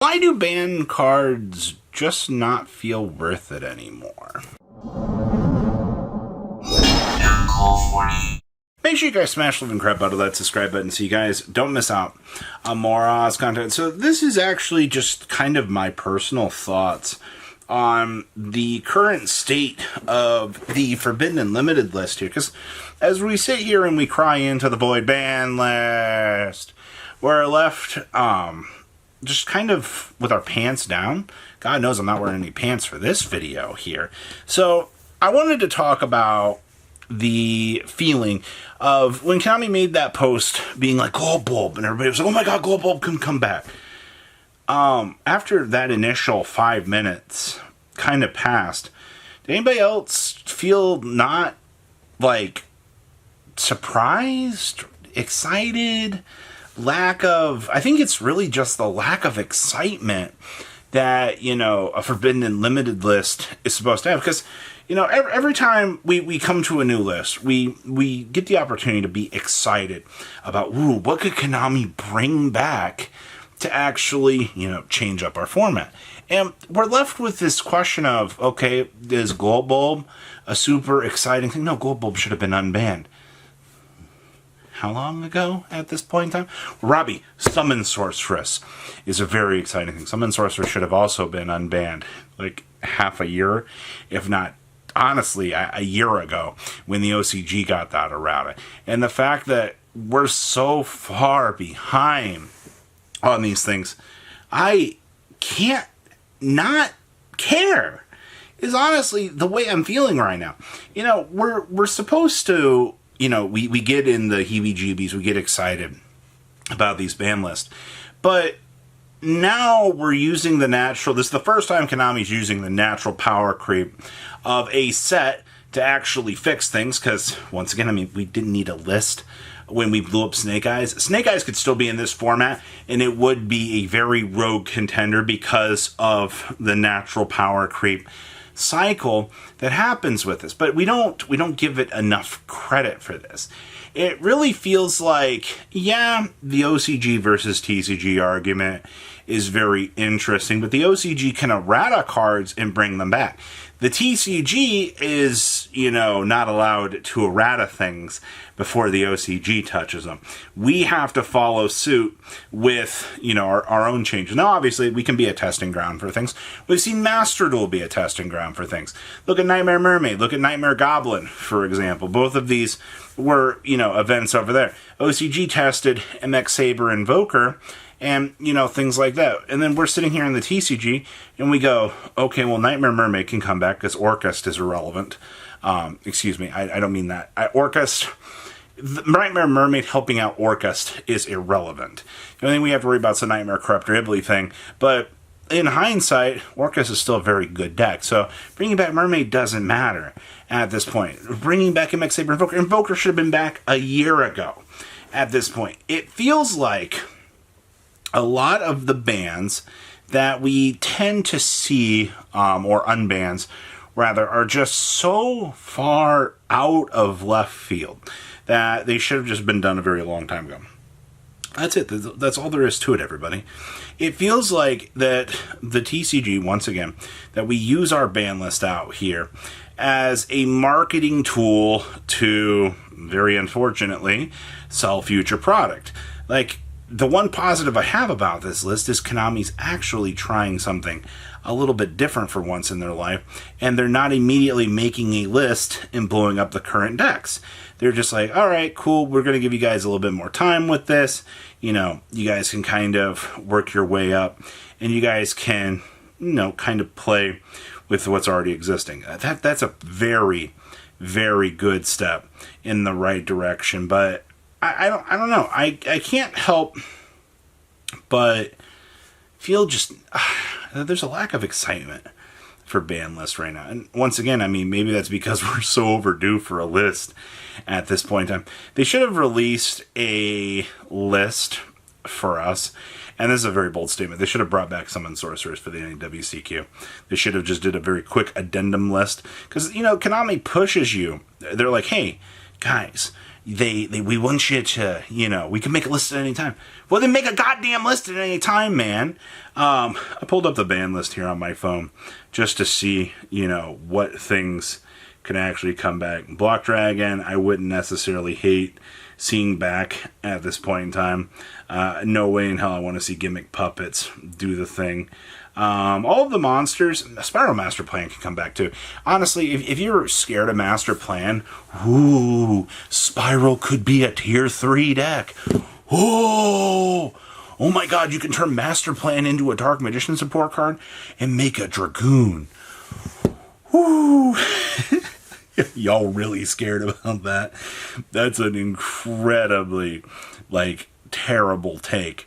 Why do band cards just not feel worth it anymore? Make sure you guys smash the living crap out of that subscribe button so you guys don't miss out on more Oz content. So this is actually just kind of my personal thoughts on the current state of the Forbidden and Limited list here. Because as we sit here and we cry into the void ban list, we're left just kind of with our pants down. God knows I'm not wearing any pants for this video here. So I wanted to talk about the feeling of when Konami made that post being like Gold Bulb, and everybody was like, oh my god, Gold Bulb can come back. After that initial 5 minutes kind of passed, did anybody else feel not like surprised, excited, I think it's really just the lack of excitement that, a Forbidden and Limited list is supposed to have. Because, every time we come to a new list, we get the opportunity to be excited about, what could Konami bring back to actually, change up our format. And we're left with this question of, okay, is Gold Bulb a super exciting thing? No, Gold Bulb should have been unbanned. How long ago at this point in time? Robbie, Summon Sorceress is a very exciting thing. Summon Sorceress should have also been unbanned like half a year, if not, honestly, a year ago when the OCG got that errata. And the fact that we're so far behind on these things, I can't not care, is honestly the way I'm feeling right now. We're supposed to, we get in the heebie-jeebies, we get excited about these ban lists. But now we're using the natural, this is the first time Konami's using the natural power creep of a set to actually fix things, because, once again, we didn't need a list when we blew up Snake Eyes. Snake Eyes could still be in this format, and it would be a very rogue contender because of the natural power creep cycle that happens with this. But we don't give it enough credit for this. It really feels like, yeah, the OCG versus TCG argument is very interesting, but the OCG can errata cards and bring them back. The TCG is, not allowed to errata things before the OCG touches them. We have to follow suit with, our own changes. Now, obviously, we can be a testing ground for things. We've seen Master Duel be a testing ground for things. Look at Nightmare Mermaid. Look at Nightmare Goblin, for example. Both of these were, events over there. OCG tested MX Saber Invoker, and, things like that. And then we're sitting here in the TCG, and we go, okay, well, Nightmare Mermaid can come back because Orcust is irrelevant. Excuse me, I don't mean that. Nightmare Mermaid helping out Orcust is irrelevant. The only thing we have to worry about is the Nightmare Corruptor Ibly thing. But in hindsight, Orcust is still a very good deck. So bringing back Mermaid doesn't matter at this point. Bringing back MX Saber Invoker should have been back a year ago at this point. It feels like a lot of the bans that we tend to see, or unbans, rather, are just so far out of left field that they should have just been done a very long time ago. That's it. That's all there is to it, everybody. It feels like that the TCG, once again, that we use our ban list out here as a marketing tool to, very unfortunately, sell future product. Like, the one positive I have about this list is Konami's actually trying something a little bit different for once in their life, and they're not immediately making a list and blowing up the current decks. They're just like, all right, cool, we're going to give you guys a little bit more time with this. You guys can kind of work your way up, and you guys can, kind of play with what's already existing. That's a very, very good step in the right direction, but I don't know. I can't help but feel just there's a lack of excitement for ban lists right now. And once again, maybe that's because we're so overdue for a list at this point in time. They should have released a list for us. And this is a very bold statement. They should have brought back Summon Sorcerers for the WCQ. They should have just did a very quick addendum list. Because, Konami pushes you. They're like, hey, guys, we want you to, we can make a list at any time. Well, then make a goddamn list at any time, man. I pulled up the ban list here on my phone just to see, what things can actually come back. Block Dragon, I wouldn't necessarily hate seeing back at this point in time. No way in hell I want to see Gimmick Puppets do the thing. All of the monsters, Spiral Master Plan can come back too. Honestly, if you're scared of Master Plan, Spiral could be a tier 3 deck. Oh my god, you can turn Master Plan into a Dark Magician support card and make a Dragoon. Woo! Y'all really scared about that? That's an incredibly, terrible take,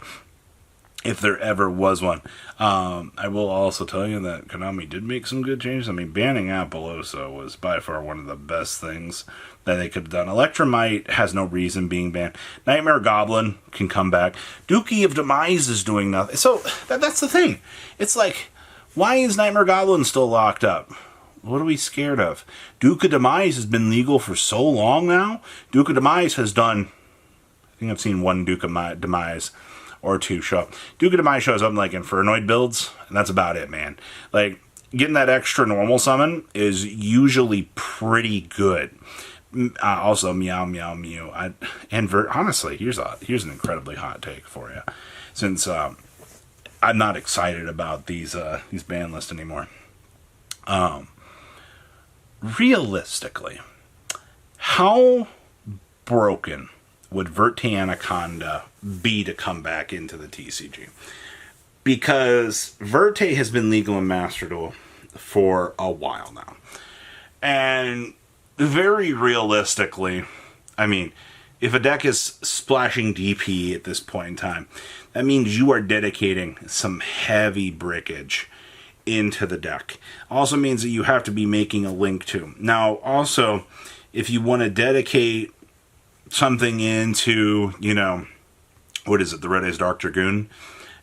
if there ever was one. I will also tell you that Konami did make some good changes. I mean, banning Apollosa was by far one of the best things that they could have done. Electromite has no reason being banned. Nightmare Goblin can come back. Dookie of Demise is doing nothing. So, that's the thing. It's like, why is Nightmare Goblin still locked up? What are we scared of? Duke of Demise has been legal for so long now. Duke of Demise has done, I think I've seen one Duke of Demise or two show up. Duke of Demise shows up in Infernoid builds, and that's about it, man. Getting that extra normal summon is usually pretty good. Also, Meow Meow Mew. Honestly, here's an incredibly hot take for you, since I'm not excited about these ban lists anymore. Realistically, how broken would Verte Anaconda be to come back into the TCG? Because Verte has been legal in Master Duel for a while now. And very realistically, I mean, if a deck is splashing DP at this point in time, that means you are dedicating some heavy brickage into the deck. Also means that you have to be making a link to. Now, also, if you want to dedicate something into, the Red Eyes Dark Dragoon,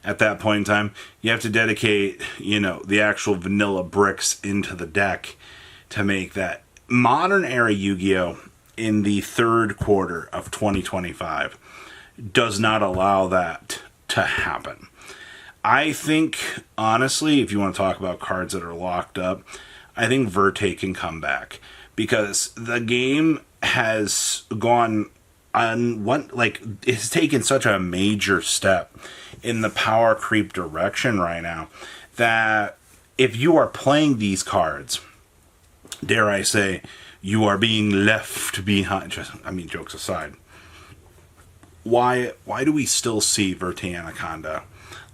at that point in time, you have to dedicate, the actual vanilla bricks into the deck to make that. Modern era Yu-Gi-Oh! In the third quarter of 2025 does not allow that to happen. I think, honestly, if you want to talk about cards that are locked up, I think Verte can come back. Because the game has gone on it's taken such a major step in the power creep direction right now that if you are playing these cards, dare I say, you are being left behind. Jokes aside, why do we still see Verte Anaconda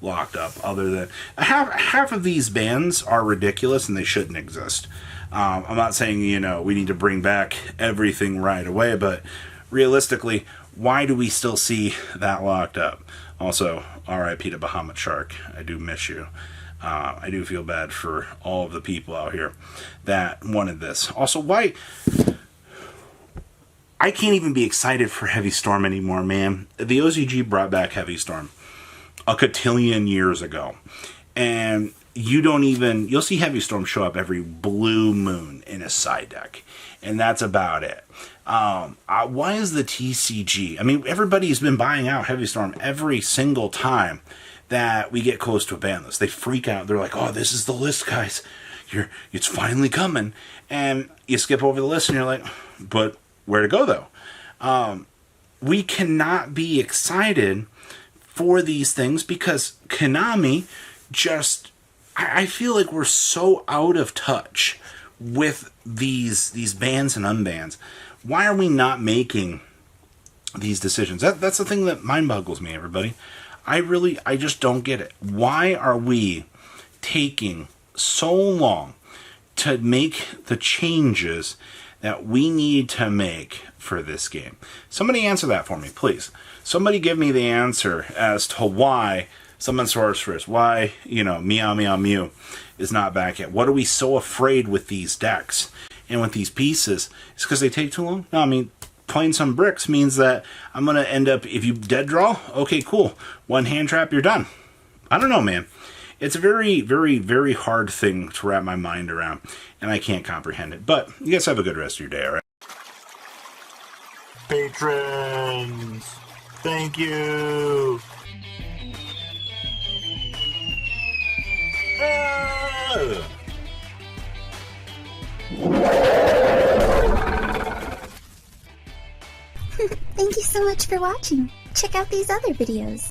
locked up? Other than half of these bans are ridiculous and they shouldn't exist. I'm not saying we need to bring back everything right away, but realistically, why do we still see that locked up? Also, R.I.P. to Bahamut Shark. I do miss you. I do feel bad for all of the people out here that wanted this. Also, why? I can't even be excited for Heavy Storm anymore, man. The OCG brought back Heavy Storm a cotillion years ago. And you'll see Heavy Storm show up every blue moon in a side deck. And that's about it. Why is the TCG? Everybody's been buying out Heavy Storm every single time that we get close to a ban list. They freak out. They're like, oh, this is the list, guys. It's finally coming. And you skip over the list and you're like, but where to go, though? We cannot be excited for these things because Konami just... I feel like we're so out of touch with these bans and unbans. Why are we not making these decisions? That's the thing that mind boggles me, everybody. I just don't get it. Why are we taking so long to make the changes that we need to make for this game? Somebody answer that for me, please. Somebody give me the answer as to why Summon Sorceress, why, Meow Meow Mew is not back yet. What are we so afraid with these decks and with these pieces? It's because they take too long? No, playing some bricks means that I'm going to end up, if you dead draw, okay, cool. One hand trap, you're done. I don't know, man. It's a very, very, very hard thing to wrap my mind around, and I can't comprehend it. But you guys have a good rest of your day, all right? Patrons, thank you. Thank you so much for watching. Check out these other videos.